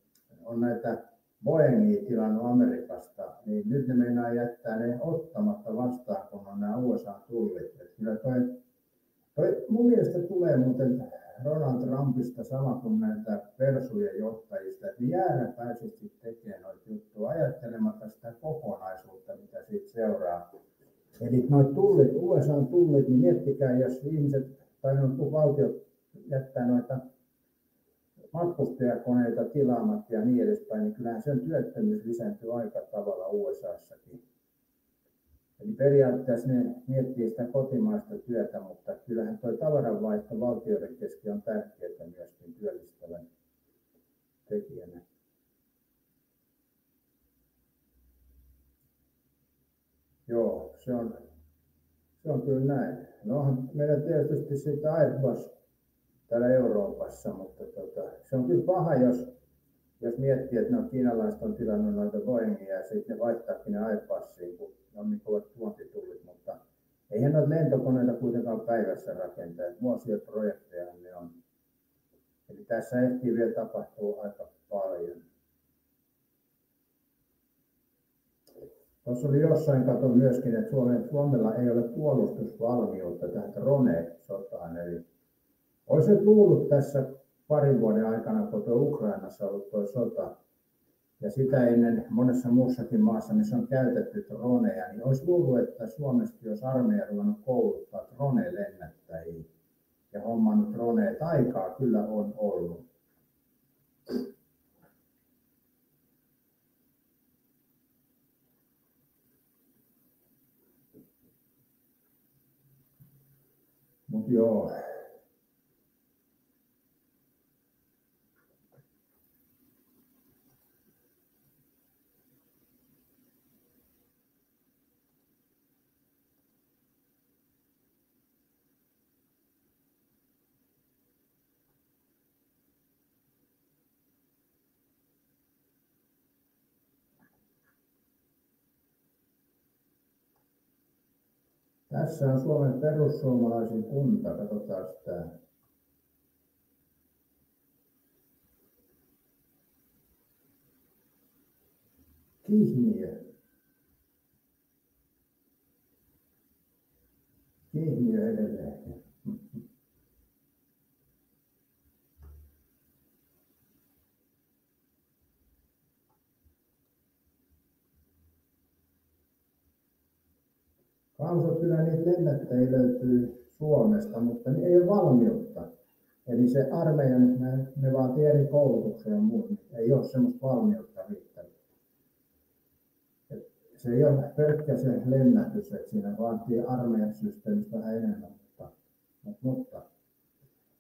on näitä Boeingia tilannut Amerikasta, niin nyt ne meinaa jättää ne ottamatta vastaan, kun on nämä USA-tullit. Kyllä toi mun mielestä tulee muuten Donald Trumpista sama kuin näitä persujen johtajista, että ne jääräpäisesti tekee noita juttuja ajattelematta sitä kokonaisuutta, mitä siitä seuraa. Eli noita tullit, USA-tullit, niin miettikää, jos ihmiset tai valtiot jättää noita matkustajakoneita tilaamatta ja niin edespäin, niin kyllähän sen työttömyys lisääntyy aika tavalla USAssakin. Eli periaatteessa ne miettii sitä kotimaista työtä, mutta kyllähän tuo tavaranvaihto valtioiden kesken on tärkeää myöskin työllistävän tekijänä. Joo, se on kyllä näin. No onhan meillä tietysti sitä Airbus täällä Euroopassa, mutta se on kyllä paha, jos miettii, että no kiinalaiset on tilannut noita Boeingia ja sitten ne vaihtaakin ne Airbusiin, kun on niin kovat tuontitullit, mutta eihän noita lentokoneita kuitenkaan päivässä rakentaa, että vuosia projekteja ne on. Eli tässä ehtii vielä tapahtuu aika paljon. Tuossa oli jossain kato myöskin, että Suomella ei ole puolustusvalmiutta tähän drone-sotaan, eli olisi luullut tässä parin vuoden aikana, kun tuo Ukrainassa on ollut tuo sota, ja sitä ennen monessa muussakin maassa, missä on käytetty droneja, niin olisi luullut, että Suomessakin olisi armeija ruvennut kouluttaa drone-lennättäjiä. Ja hommannut droneja, aikaa kyllä on ollut. Mut joo. Tässä on Suomen perussuomalaisin kunta, katsotaan sitä. Kihniö. Kihniö edelleen. Kansat kyllä niitä lennättäjiä löytyy Suomesta, mutta niin ei ole valmiutta. Eli se armeijan, ne vaatii eri koulutuksia ja muut, niin ei ole semmoista valmiutta riittävästi. Se ei ole pelkkä se lennätys, että siinä vaatii armeijan systeemistä vähän enemmän. Mutta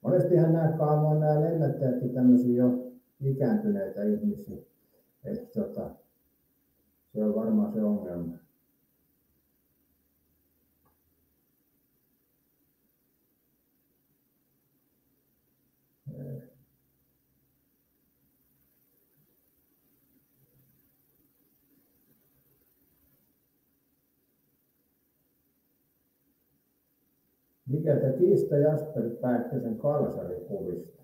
monestihan nämä lennättäjätkin tämmöisiä jo ikääntyneitä ihmisiä. Että se on varmaan se ongelma. Mikä te Kiista Jasper Pääkkösen kalsarikuvista?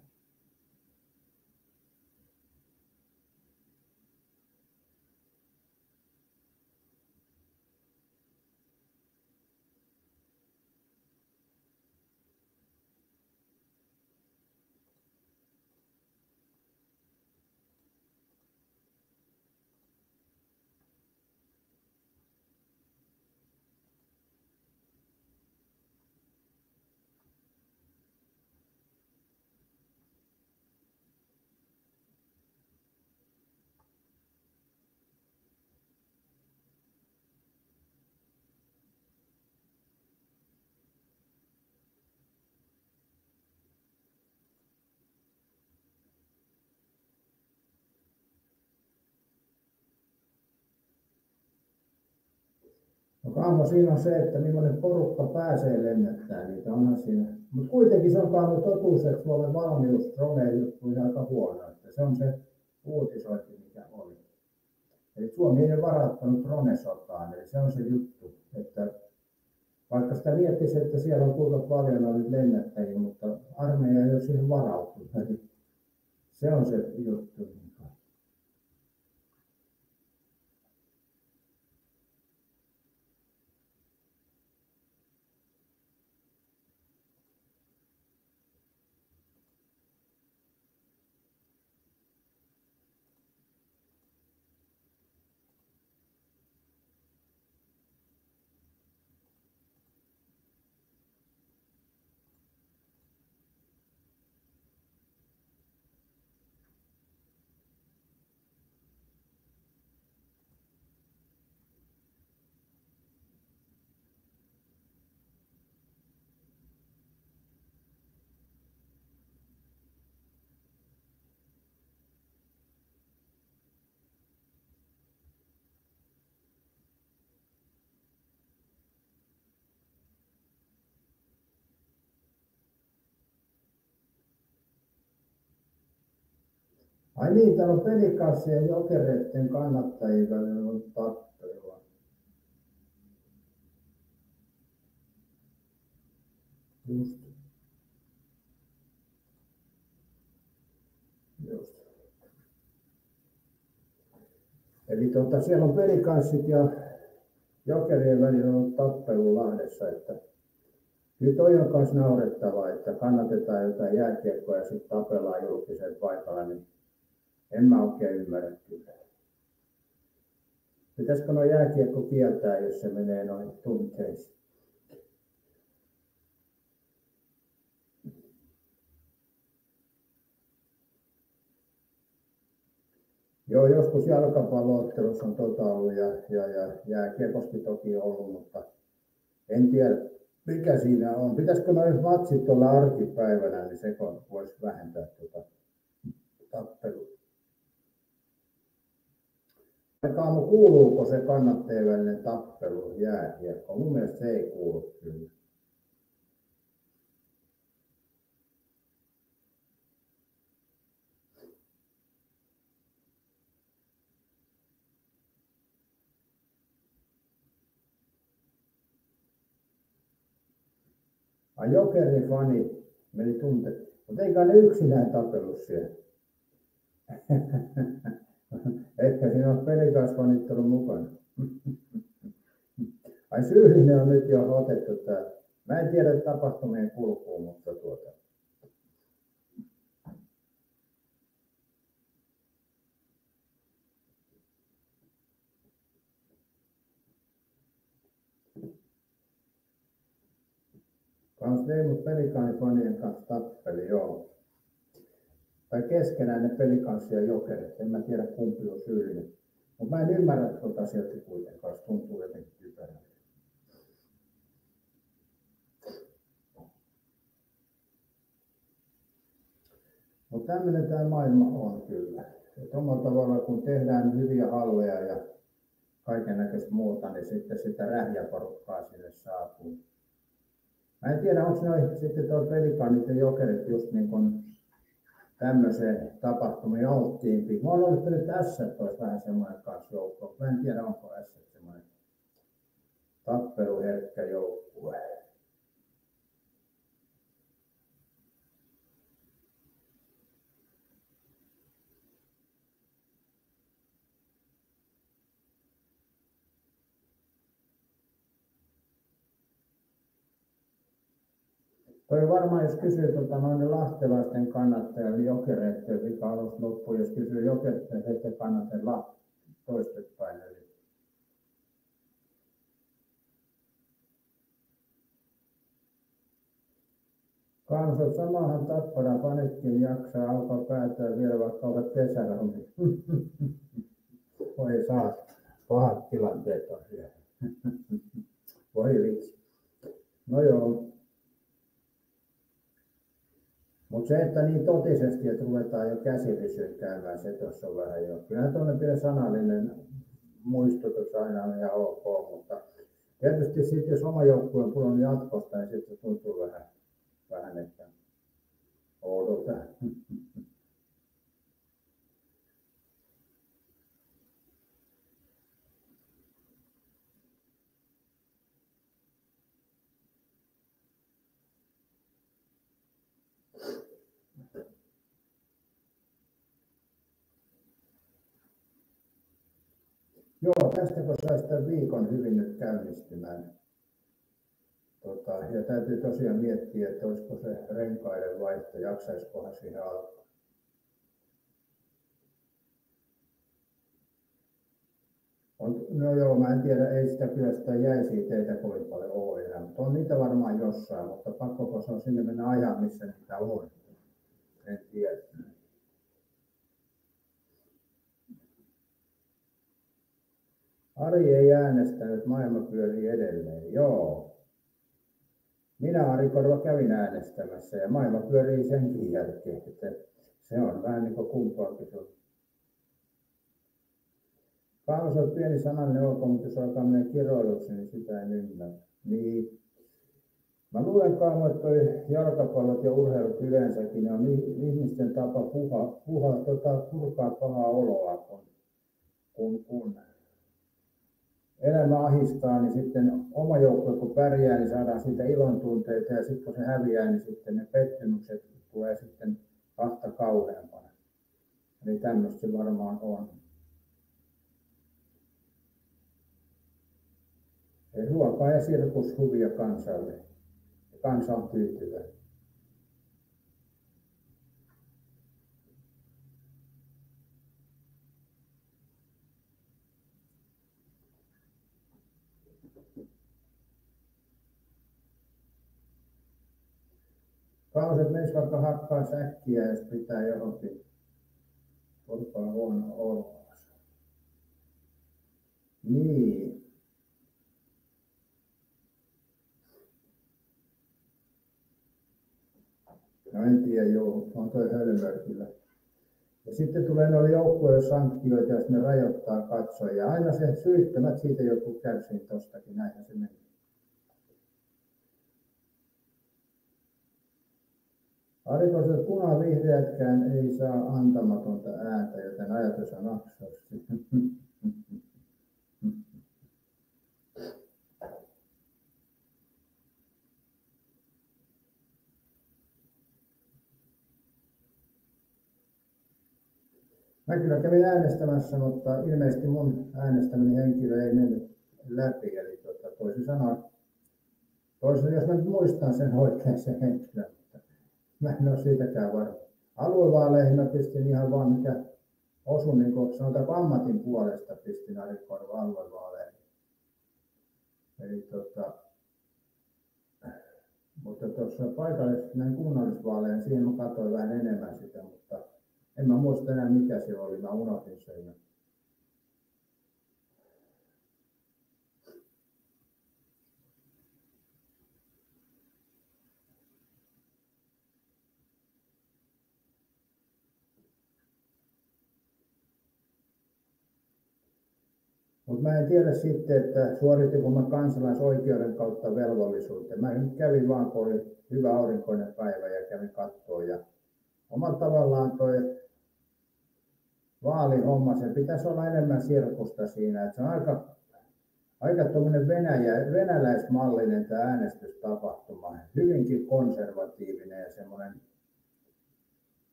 No Kaamo, siinä on se, että millainen porukka pääsee lennättämään niitä, onhan siinä. Mutta kuitenkin se on Kaamo totuus, että Suomen valmius droneen juttu on aika huono. Että se on se uutisointi, mikä oli. Eli Suomi ei ole varattanut drone-sotaan, eli se on se juttu. Että vaikka sitä miettisi, että siellä on kuinka paljon ollut lennättäjiä, mutta armeija ei ole siihen varautunut. Eli se on se juttu. Ai niin, täällä on Pelikanssin ja Jokereiden kannattajia välillä on tappelua. Just. Eli siellä on Pelikanssit ja Jokerien välillä on tappelu Lahdessa, että kyllä toi on myös naurettavaa, että kannatetaan jotain jääkiekkoa ja sitten tapellaan julkisella paikalla, niin en mä oikein ymmärrä kyllä. Pitäisikö nuo jääkiekko kieltää, jos se menee noin tunteisiin? Joo, joskus jalkapallo-ottelussa on ollut ja jääkiekosti toki ollut, mutta en tiedä mikä siinä on. Pitäisikö noin matsit olla arkipäivänä, niin se voisi vähentää tappelua. Kaamo, kuuluuko se kannattajien välinen tappelu jääkiekko? Mun mielestä se ei kuulu kyllä. Ai Jokerin fani meni tunteet. Mutta eikä ne yksinään tapellut siellä. Ehkä siinä on Pelikans-fanit ollut mukana. Ai syyllinen on nyt jo otettu täällä. Mä en tiedä tapahtumien kulkuun, mutta kans Teemu Pelikaani-fanien kanssa tappeli, joo. Tai keskenään ne Pelikanssi ja Jokerit. En mä tiedä kumpi on syyllinen. Mutta mä en ymmärrä tuota silti kuitenkaan. Se tuntuu jotenkin typerältä. Mutta tämmöinen tämä maailma on kyllä. Et omalla tavalla kun tehdään hyviä halleja ja kaiken näköistä muuta, niin sitten sitä rähjäporukkaa sinne saapuu. Mä en tiedä, onko ne sitten tuo Pelikaanit ja Jokerit just niin kuin tämmöiseen tapahtumiin alttiimpi. Mä oon ollut nyt Ässät olisi vähän semmoinen kanssa joukko. Mä en tiedä, onko Ässät semmoinen tappeluherkkä joukkue. Toi varmaan, jos kysyy noin lahtelaisten kannattajia, niin Jokereiden vika alusta loppuun, jos kysyy Jokereiden, sitten kannattajia toistepäin. Kansat samahan Tapparan fanitkin jaksaa alkaa päätää vielä, vaikka ovat kesällä. Voi saa, pahat tilanteet on siellä. Voi vitsi. No joo. Mutta se, että niin totisesti, että ruvetaan jo käsirysyyn käymään, se tuossa on vähän jo. Kyllähän tuonne vielä sanallinen muistutus aina on ihan ok, mutta tietysti sitten jos oma joukkue on pudonnut jatkosta, niin sitten se tuntuu vähän että oudolta. Joo, tästä kun saisi tämän viikon hyvin nyt käynnistymään. Ja täytyy tosiaan miettiä, että olisiko se renkaiden vaihto, jaksaisikohan siihen alkaa. No joo, mä en tiedä, ei sitä kyllä sitä jäisiä teitä kovin paljon ole enää, mutta on niitä varmaan jossain, mutta pakkoko se on sinne mennä ajaa, missä niitä on. En tiedä. Ari ei äänestänyt, maailma pyörii edelleen. Joo. Minä Ari Korva kävin äänestämässä ja maailma pyörii senkin jälkeen. Että se on vähän niin kuin kumpaakin. Kaavas on pieni sanallinen olko, mutta jos alkaa mennä kiroiluksi, niin sitä en ymmärrä. Niin. Mä luulen Kaavo, että toi jalkapallot ja urheilut yleensäkin ne on ihmisten tapa purkaa pahaa oloa, kun elämä ahistaa, niin sitten oma joukkue kun pärjää, niin saadaan siitä ilon tunteita ja sitten kun se häviää, niin sitten ne pettymykset tulee sitten vasta kauheampana. Eli tämmöistä se varmaan on. Eli ruokaa ja sirkushuvia kansalle. Ja kansa on tyytyväinen. Kauset menis vaikka hakkaa säkkiä, jos pitää johonkin porpaan huono oloa. Niin. No en tiedä, joo, on toi hölmöä kyllä. Ja sitten tulee noille joukkueille sanktioita, jos ne rajoittaa katsojia. Aina se syyttömät siitä joku kärsii tostakin, näinhän se menee. Arikoiset punavihreätkään ei saa antamatonta ääntä, joten ajatus on absurdi. Mä kyllä kävin äänestämässä, mutta ilmeisesti mun äänestäminen henkilö ei mennyt läpi. Eli toisin sanoen, jos mä nyt muistan sen oikein sen henkilön, mutta mä en ole siitäkään varma. Aluevaaleihin mä pistin ihan vaan mikä osui, niin kuin sanotaan ammatin puolesta pistin Ari Korvo aluevaaleihin. Eli mutta tuossa paikallisesti näin kunnallisvaaleihin, siihen mä katsoin vähän enemmän sitä, mutta en mä muista enää mikä se oli, mä unohdin sen. Mutta mä en tiedä sitten, että suoritinko mä kansalaisoikeuden kautta velvollisuuteen. Mä nyt kävin vaan, kun oli hyvä aurinkoinen päivä ja kävin katsoa. Ja omalla tavallaan toi vaalihomma, se pitäisi olla enemmän sirkusta siinä. Että se on aika tuommoinen venäläismallinen tämä äänestystapahtuma. Hyvinkin konservatiivinen ja semmoinen,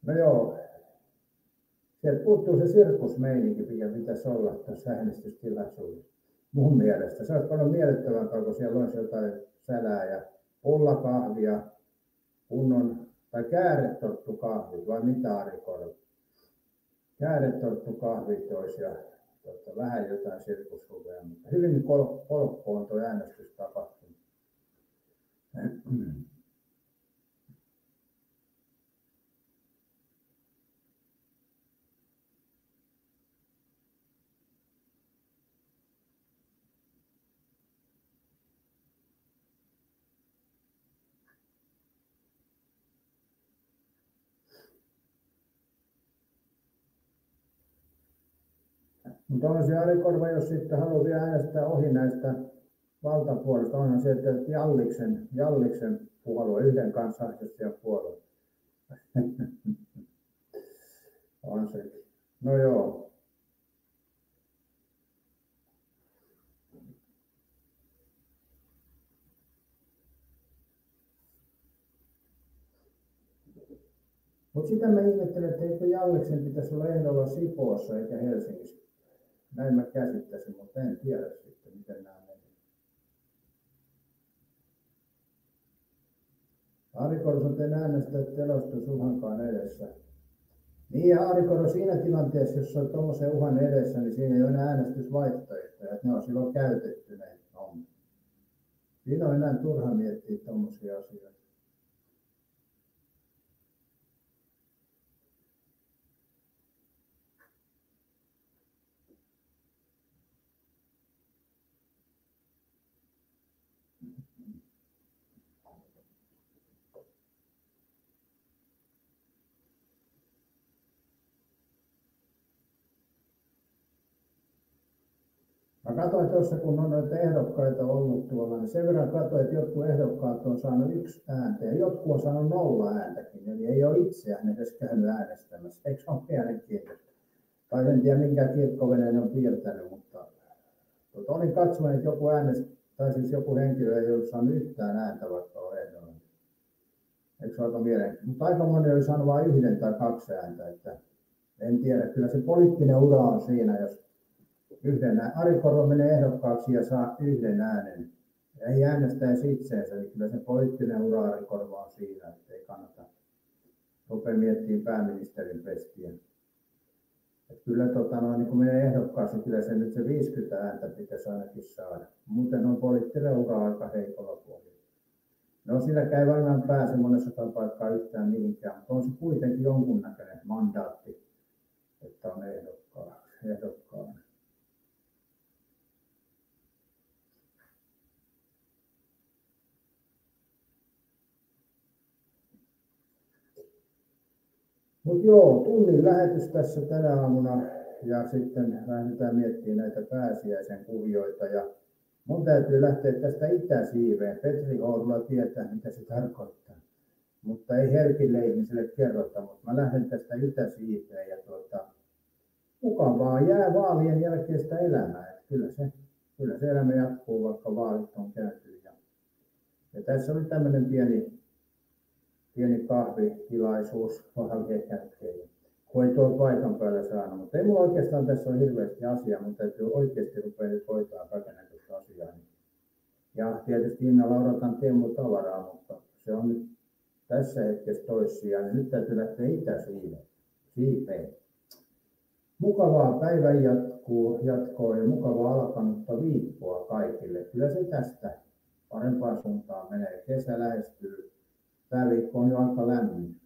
no joo, sieltä puuttuu se sirkusmeininki, mikä pitäisi olla tuossa äänestystilaisuudessa. Mun mielestä. Se olisi paljon miellyttävämpää, kun siellä olisi jotain sälää ja pullakahvia, kunnon, tai kääretorttu kahvit, vai mitä Ari Korvo? Kääretorttu kahvit olisi ja vähän jotain sirkushuvea, mutta hyvin kolkkoon tuo äänestystapahtuma. Mutta on se Ari Korvo, jos sitten haluaa vielä äänestää ohi näistä valtapuolista, onhan se, että Jalliksen puolue, yhden kansanedustajan puolue. On se. No joo. Mutta sitä mä ihmettelen, että eikö Jalliksen pitäisi olla ehdolla Sipoossa eikä Helsingissä. Näin mä käsittäisin, mutta en tiedä sitten, miten nämä menee. Ari Korvo, en äänestä telostusuhankaan edessä. Niin ja Ari Korvo, siinä tilanteessa, jos on tuollaisen uhan edessä, niin siinä ei ole enää äänestysvaihtoehtoja, että ne on silloin käytetty ne on. Siinä on enää turha miettiä tuommoisia asioita. Mä katsoin tuossa, kun on noita ehdokkaita ollut tuolla, niin sen verran katsoin, että jotkut ehdokkaat on saanut 1 ääntä ja jotkut on saanut 0 ääntäkin, eli ei ole itseään edes käynyt äänestämässä. Eikö se ole mielenkiintoista? Tai en tiedä, minkä kirkkoveneen on piirtänyt, mutta olin katsonut, että joku henkilö ei ollut saanut yhtään ääntä, vaikka on ehdolla. Eikö se ole aika mielenkiintoista? Mutta aika moni oli saanut vain 1 tai 2 ääntä, että en tiedä. Kyllä se poliittinen ura on siinä, jos Ari Korvo menee ehdokkaaksi ja saa 1 äänen. Ja ei äänestäisi itseensä, niin kyllä se poliittinen ura Ari Korvo on siinä, että ei kannata rupea miettimään pääministerin pestiä. Että kyllä niin kun menee ehdokkaaksi, kyllä se nyt se 50 ääntä pitäisi ainakin saada. Muuten on poliittinen ura aika heikolla pohjalla. No silläkään ei varmaan pääse monessakaan paikkaa yhtään mihinkään, mutta on se kuitenkin jonkunnäköinen mandaatti, että on ehdokkaana. Mutta joo, tunnin lähetys tässä tänä aamuna ja sitten lähdetään miettimään näitä pääsiäisen kuvioita. Ja mun täytyy lähteä tästä itäsiiveen. Petri Ourula tietää, mitä se tarkoittaa, mutta ei herkille ihmisille kerrota. Mutta mä lähden tästä itäsiiveen ja mukavaa jää vaalien jälkeistä elämää. Et kyllä se elämä jatkuu, vaikka vaalit on käyty. Ja tässä oli tämmöinen pieni kahvitilaisuus vaalien jälkeen. kun ei tuolla paikan päällä saanut. Mutta ei mulla oikeastaan tässä ole hirveästi asiaa, mutta täytyy oikeasti rupea nyt hoitaa kaikennäköistä asiaa. Ja tietysti innolla odotan Teemu tavaraa, mutta se on nyt tässä hetkessä toissijaan. Nyt täytyy lähteä itäsiipeen. Mukavaa päivän jatkoa ja mukavaa alkanutta viikkoa kaikille. Kyllä se tästä parempaan suuntaan menee. Kesä lähestyy. Tämä viikko on jo aika lämmin.